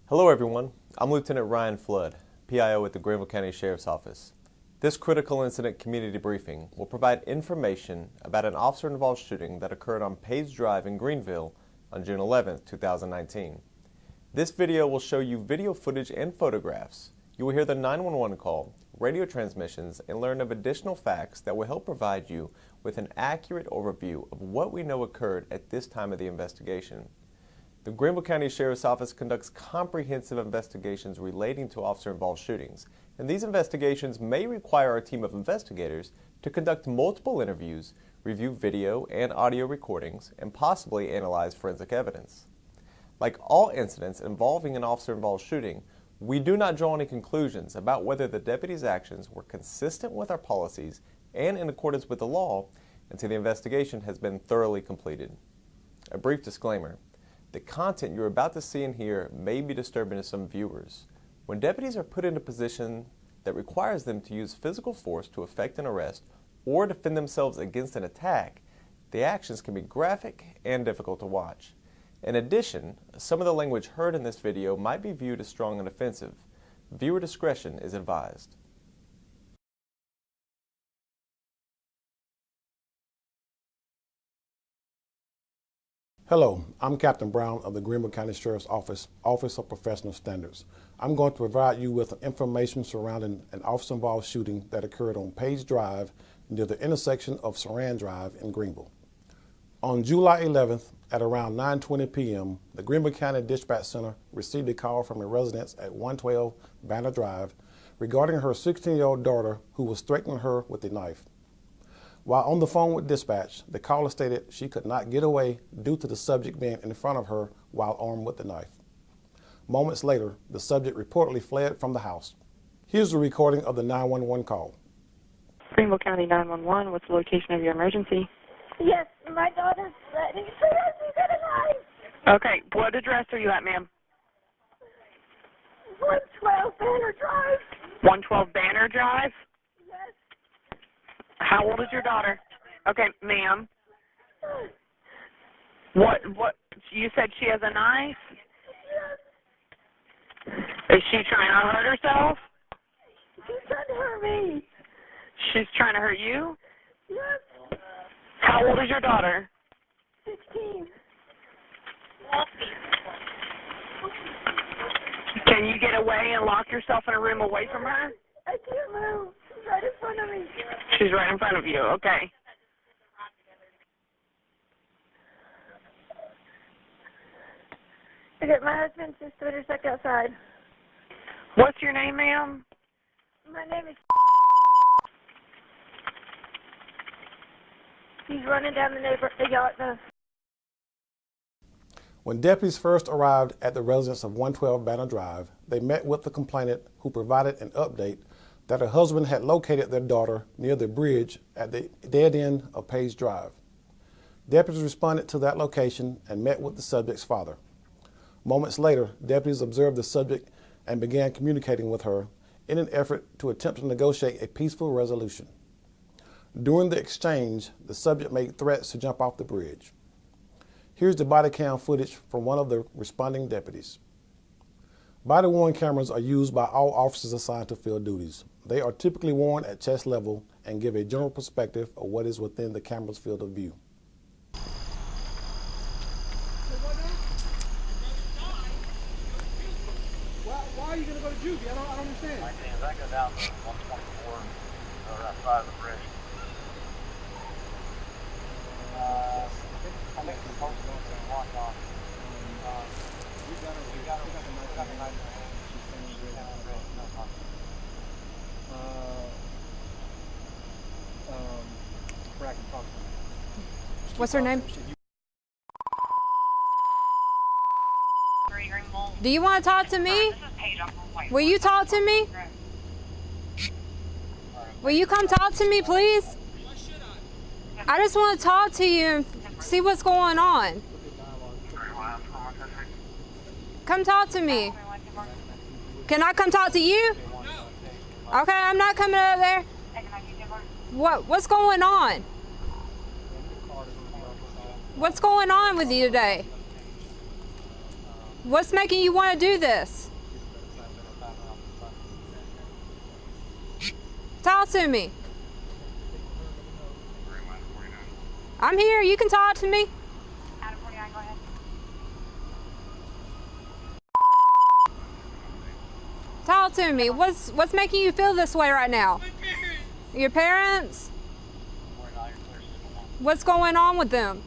Hello everyone, I'm Lieutenant Ryan Flood, PIO at the Greenville County Sheriff's Office. This critical incident community briefing will provide information about an officer-involved shooting that occurred on Page Drive in Greenville on June 11, 2019. This video will show you video footage and photographs. You will hear the 911 call, radio transmissions, and learn of additional facts that will help provide you with an accurate overview of what we know occurred at this time of the investigation. The Greenville County Sheriff's Office conducts comprehensive investigations relating to officer-involved shootings, and these investigations may require our team of investigators to conduct multiple interviews, review video and audio recordings, and possibly analyze forensic evidence. Like all incidents involving an officer-involved shooting, we do not draw any conclusions about whether the deputy's actions were consistent with our policies and in accordance with the law until the investigation has been thoroughly completed. A brief disclaimer. The content you're about to see and hear may be disturbing to some viewers. When deputies are put in a position that requires them to use physical force to effect an arrest or defend themselves against an attack, the actions can be graphic and difficult to watch. In addition, some of the language heard in this video might be viewed as strong and offensive. Viewer discretion is advised. Hello, I'm Captain Brown of the Greenville County Sheriff's Office, Office of Professional Standards. I'm going to provide you with information surrounding an officer-involved shooting that occurred on Page Drive near the intersection of Saran Drive in Greenville. On July 11th at around 9:20 p.m., the Greenville County Dispatch Center received a call from a resident at 112 Banner Drive regarding her 16-year-old daughter who was threatening her with a knife. While on the phone with dispatch, the caller stated she could not get away due to the subject being in front of her while armed with the knife. Moments later, the subject reportedly fled from the house. Here's a recording of the 911 call. Greenville County 911, what's the location of your emergency? Yes, my daughter's threatening to hurt me with a knife. Okay, what address are you at, ma'am? 112 Banner Drive. 112 Banner Drive? Yes. How old is your daughter? Okay, ma'am. What, you said she has a knife? Yes. Is she trying to hurt herself? She's trying to hurt me. She's trying to hurt you? Yes. How old is your daughter? 16. Can you get away and lock yourself in a room away from her? I can't move. She's right in front of me. She's right in front of you, okay. Okay, my husband just stood a sec outside. What's your name, ma'am? My name is He's running down the yard. When deputies first arrived at the residence of 112 Banner Drive, they met with the complainant who provided an update that her husband had located their daughter near the bridge at the dead end of Page Drive. Deputies responded to that location and met with the subject's father. Moments later, deputies observed the subject and began communicating with her in an effort to attempt to negotiate a peaceful resolution. During the exchange, the subject made threats to jump off the bridge. Here's the body cam footage from one of the responding deputies. Body-worn cameras are used by all officers assigned to field duties. They are typically worn at chest level and give a general perspective of what is within the camera's field of view. Why are you going to go to juvie? I don't understand. I go down to 124 or outside of the bridge. I think the post is going to walk off. We got the knife in her hand. She's standing down the bridge. No problem. Bracken, talk to me. What's her name? Do you want to talk to me? Will you talk to me? Will you come talk to me, please? I just want to talk to you and see what's going on. Come talk to me. Can I come talk to you? Okay, I'm not coming up there. What's going on? What's going on with you today? What's making you want to do this? Talk to me. I'm here. You can talk to me. Adam 49, go ahead. Talk to me. What's making you feel this way right now? Your parents? What's going on with them?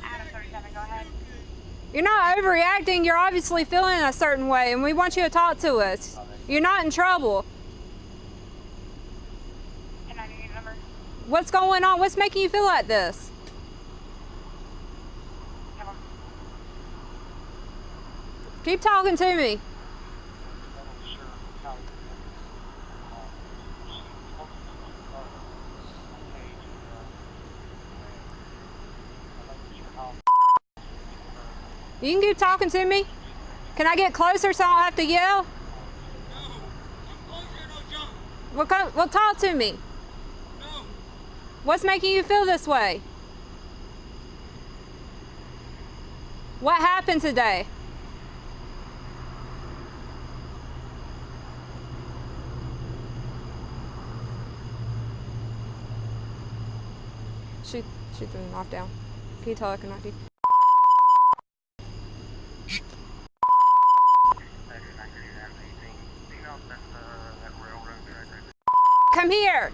Adam 37, go ahead. You're not overreacting. You're obviously feeling a certain way, and we want you to talk to us. You're not in trouble. Can I give you the number? What's going on? What's making you feel like this? Come on. Keep talking to me. You can keep talking to me. Can I get closer so I don't have to yell? Well, talk to me. What's making you feel this way? What happened today? She threw the knife down. Can you tell I can knock you? Come here.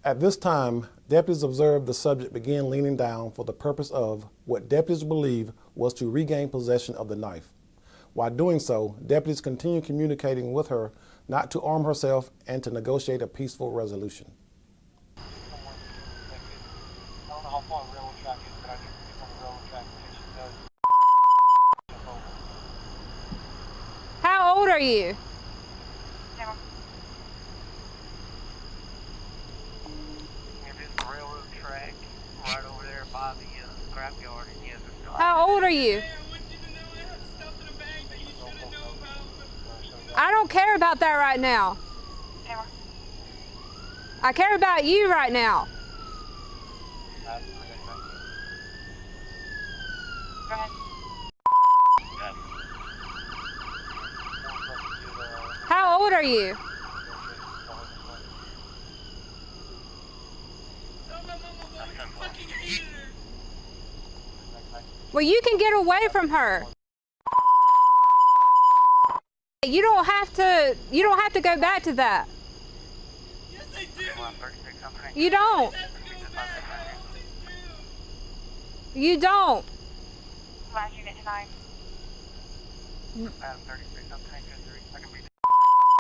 At this time, deputies observed the subject begin leaning down for the purpose of what deputies believe was to regain possession of the knife. While doing so, deputies continued communicating with her not to arm herself and to negotiate a peaceful resolution. I don't know how far the railroad track is, but I need to get on the railroad track in case she does. How old are you? If it's the railroad track right over there by the scrapyard, and yes, it's got. How old are you? I don't care about that right now. I care about you right now. Go ahead. How old are you? Well, you can get away from her. You don't have to go back to that. Yes, I do. You don't. You don't. Last unit tonight.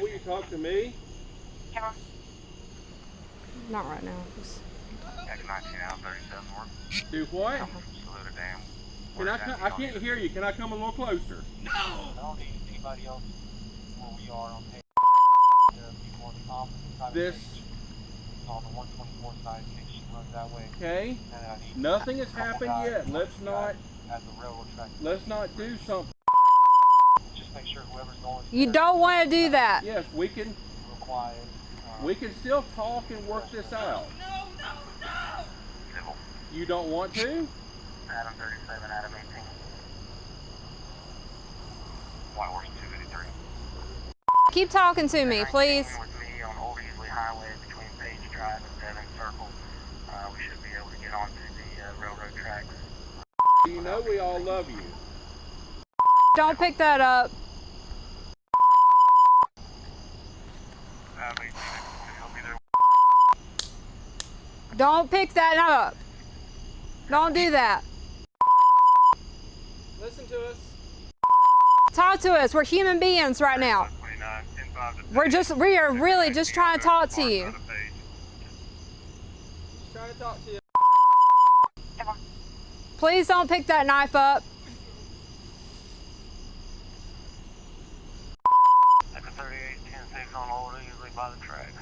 Will you talk to me? Come on. Not right now. Just... Do what? I can't hear you. Can I come a little closer? I don't need anybody else where we are on page. There are people on the opposite side This. of the page. On the 124 side, in case she runs that way. Okay. And I need Nothing has a couple happened guys, yet. Let's not. As the railroad track. Let's not do something. Just make sure whoever's going. You don't want to do that. Yes, we can. Real quiet. We can still talk and work this out. Civil. You don't want to? Adam 37, Adam 18. White Horse 253. Keep talking to me, please. With me on Old Easley Highway between Page Drive and Devon Circle. We should be able to get onto the railroad tracks. You know we all love you. Don't pick that up. Adam 18, he'll be there. Don't pick that up. Don't do that. Listen to us. Talk to us. We're human beings right now. 29, 10, We are really just trying to talk to you. Just trying to talk to you. Please don't pick that knife up. At the 38, 10-6 on Old Easley by the track.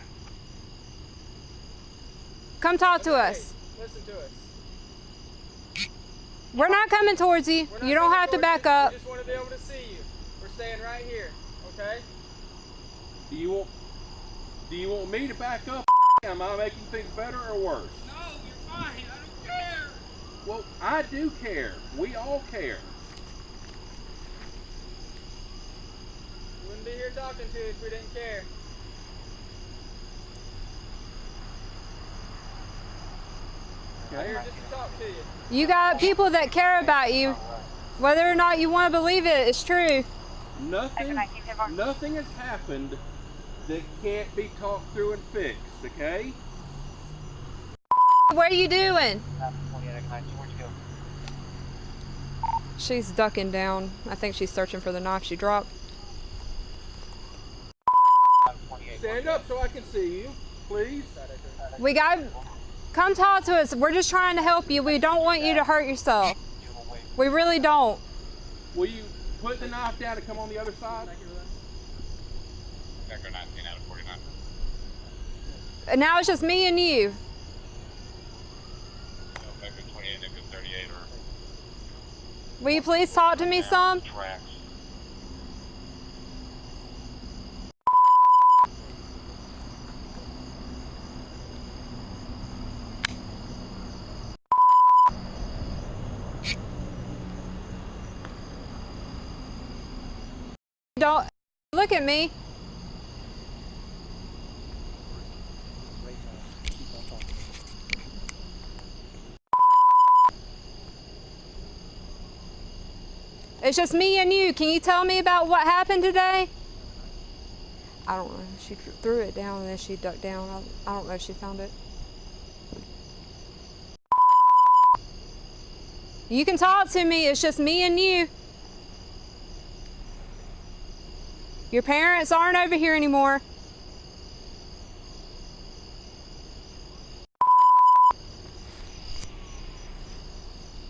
Come talk to us. Listen to us. We're not coming towards you. We're not You don't coming have to towards back you. up. We just want to be able to see you. We're staying right here, okay? Do you want me to back up? Am I making things better or worse? No, you're fine. I don't care. Well, I do care. We all care. We wouldn't be here talking to you if we didn't care. We're here just to talk to you. You got people that care about you. Whether or not you want to believe it, it's true. Nothing has happened that can't be talked through and fixed, okay? What are you doing? She's ducking down. I think she's searching for the knife she dropped. Stand up so I can see you, please. We got. Come talk to us. We're just trying to help you. We don't want you to hurt yourself. We really don't. Will you put the knife down and come on the other side? Echo 19 out of 49. And now it's just me and you. Echo 28, Echo 38 or Will you please talk to me some? tracks. Don't look at me. It's just me and you. Can you tell me about what happened today? I don't know. She threw it down and then she ducked down. I don't know if she found it. You can talk to me. It's just me and you. Your parents aren't over here anymore.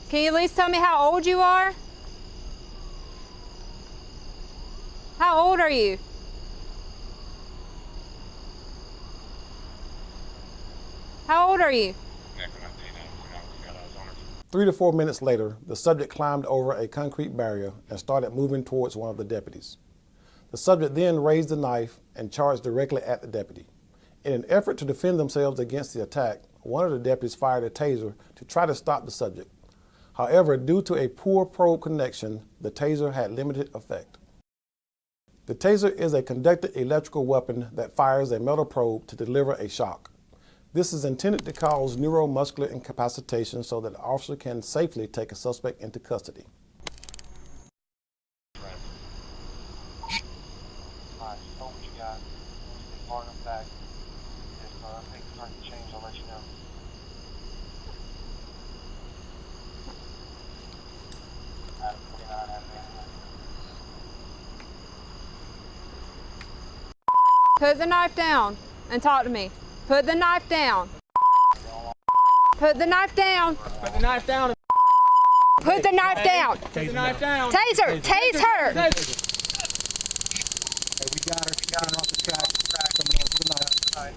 Can you at least tell me how old you are? How old are you? How old are you? Echo 19 out of 49. We got eyes on her. 3 to 4 minutes later, the subject climbed over a concrete barrier and started moving towards one of the deputies. The subject then raised the knife and charged directly at the deputy. In an effort to defend themselves against the attack, one of the deputies fired a taser to try to stop the subject. However, due to a poor probe connection, the taser had limited effect. The taser is a conducted electrical weapon that fires a metal probe to deliver a shock. This is intended to cause neuromuscular incapacitation so that the officer can safely take a suspect into custody. Alright, so what you got? Far enough back. If things start to change, I'll let you know. Out of 49 out of 89. Put the knife down and talk to me. Put the knife down. Put the knife down. Put the knife down. Put the knife down. Put the knife down. Taser. Tase her. Hey, we got her. She's getting off the track. Coming over to the knife.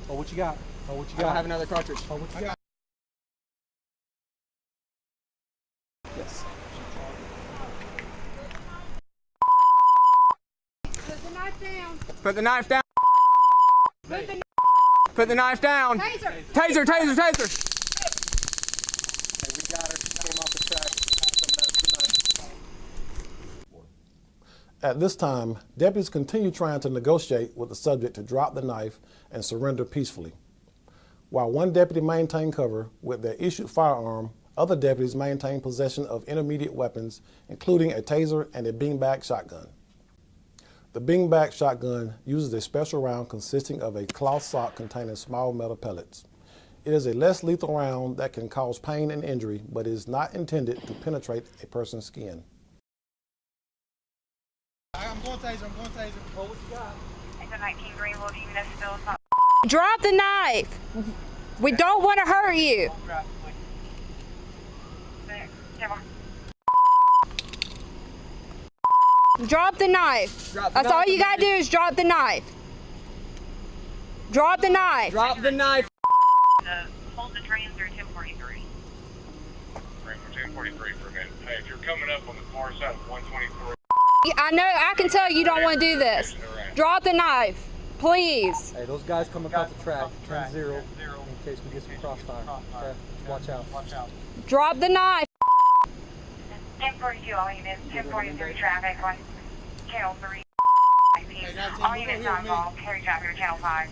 Oh, what you got? Oh, what you I don't got? have another cartridge. Oh, what you got? Yes. Put the knife down. Put the knife down. Put the knife down. Taser. Taser, taser, taser. Hey, we got her. She came off the track. Coming over to the knife. At this time, deputies continue trying to negotiate with the subject to drop the knife and surrender peacefully. While one deputy maintained cover with their issued firearm, other deputies maintained possession of intermediate weapons, including a taser and a beanbag shotgun. The beanbag shotgun uses a special round consisting of a cloth sock containing small metal pellets. It is a less lethal round that can cause pain and injury, but is not intended to penetrate a person's skin. I'm going taser. Oh, what you got? Echo 19 Greenville, do you know still it's not? Drop the knife. We don't want to hurt you. Drop the knife. That's all you gotta do is drop the knife. Drop the knife. Drop the knife. hold the train through 1043. Right for 1043 for a minute. Hey, if you're coming up on the far side of 124. I know, I can tell you don't want to do this. Drop the knife, please. Hey, those guys coming across the track, 10-0, in case we get some crossfire. Okay? Watch out. Drop the knife. 1042, all units, 1043 traffic on channel 3. All units not involved, carry traffic to channel 5.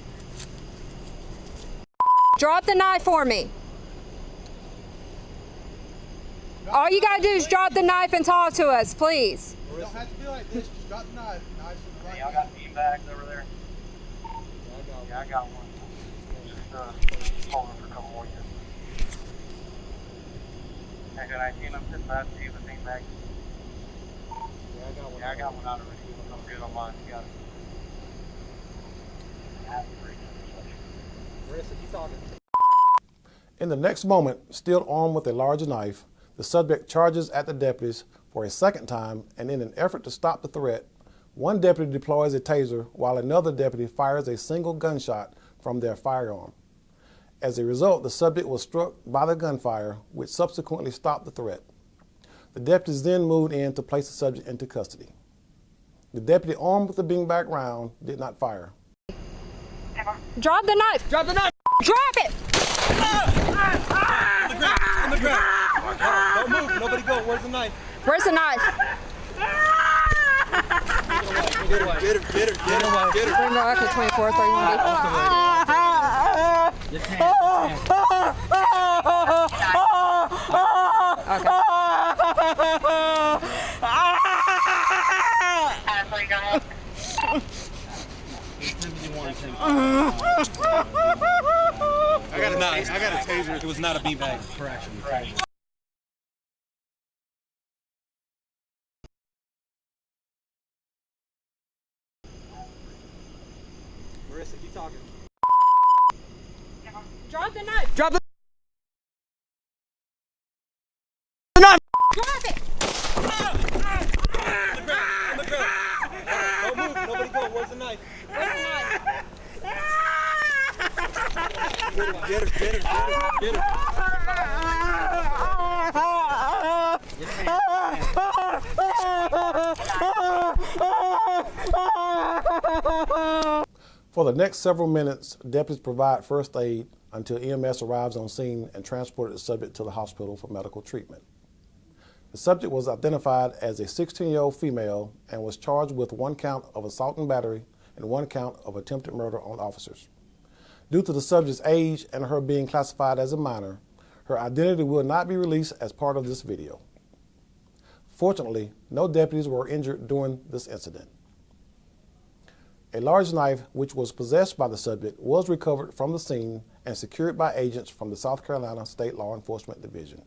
Drop the knife for me. All you gotta do is drop the knife and talk to us, please. You don't have to be like this, just drop the knife. Nice and right. Y'all got bean bags over there? Yeah, I got one. Just holding for a couple more years. Hey, can I see them sit fast to you with bean bags? Yeah, I got one out already. I'm good on mine. You got it. Marissa, keep talking. In the next moment, still armed with a large knife, the subject charges at the deputies for a second time, and in an effort to stop the threat, one deputy deploys a taser while another deputy fires a single gunshot from their firearm. As a result, the subject was struck by the gunfire, which subsequently stopped the threat. The deputies then moved in to place the subject into custody. The deputy armed with the beanbag round did not fire. Drop the knife. Drop the knife! Drop it. On the ground! Don't move, nobody go. Where's the knife? Where's the knife? Get her. Greenville, Echo 24, 31B. I got a knife. I got a taser. It was not a beanbag. Correction. Marissa, keep talking. Drop the knife. Drop the Drop it. On the ground. Don't move, nobody go. Where's the knife? Where's the knife? Get her. For the next several minutes, deputies provide first aid until EMS arrives on scene and transported the subject to the hospital for medical treatment. The subject was identified as a 16-year-old female and was charged with 1 count of assault and battery and 1 count of attempted murder on officers. Due to the subject's age and her being classified as a minor, her identity will not be released as part of this video. Fortunately, no deputies were injured during this incident. A large knife, which was possessed by the subject, was recovered from the scene and secured by agents from the South Carolina State Law Enforcement Division.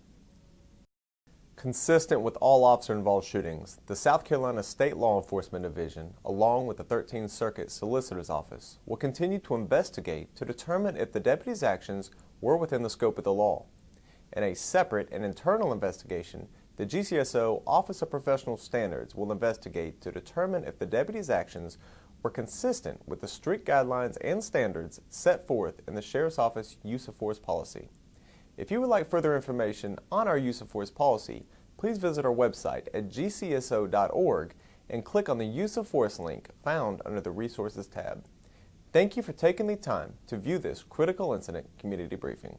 Consistent with all officer-involved shootings, the South Carolina State Law Enforcement Division, along with the 13th Circuit Solicitor's Office, will continue to investigate to determine if the deputy's actions were within the scope of the law. In a separate and internal investigation, the GCSO Office of Professional Standards will investigate to determine if the deputy's actions were consistent with the strict guidelines and standards set forth in the Sheriff's Office Use of Force Policy. If you would like further information on our use of force policy, please visit our website at gcso.org and click on the Use of Force link found under the Resources tab. Thank you for taking the time to view this critical incident community briefing.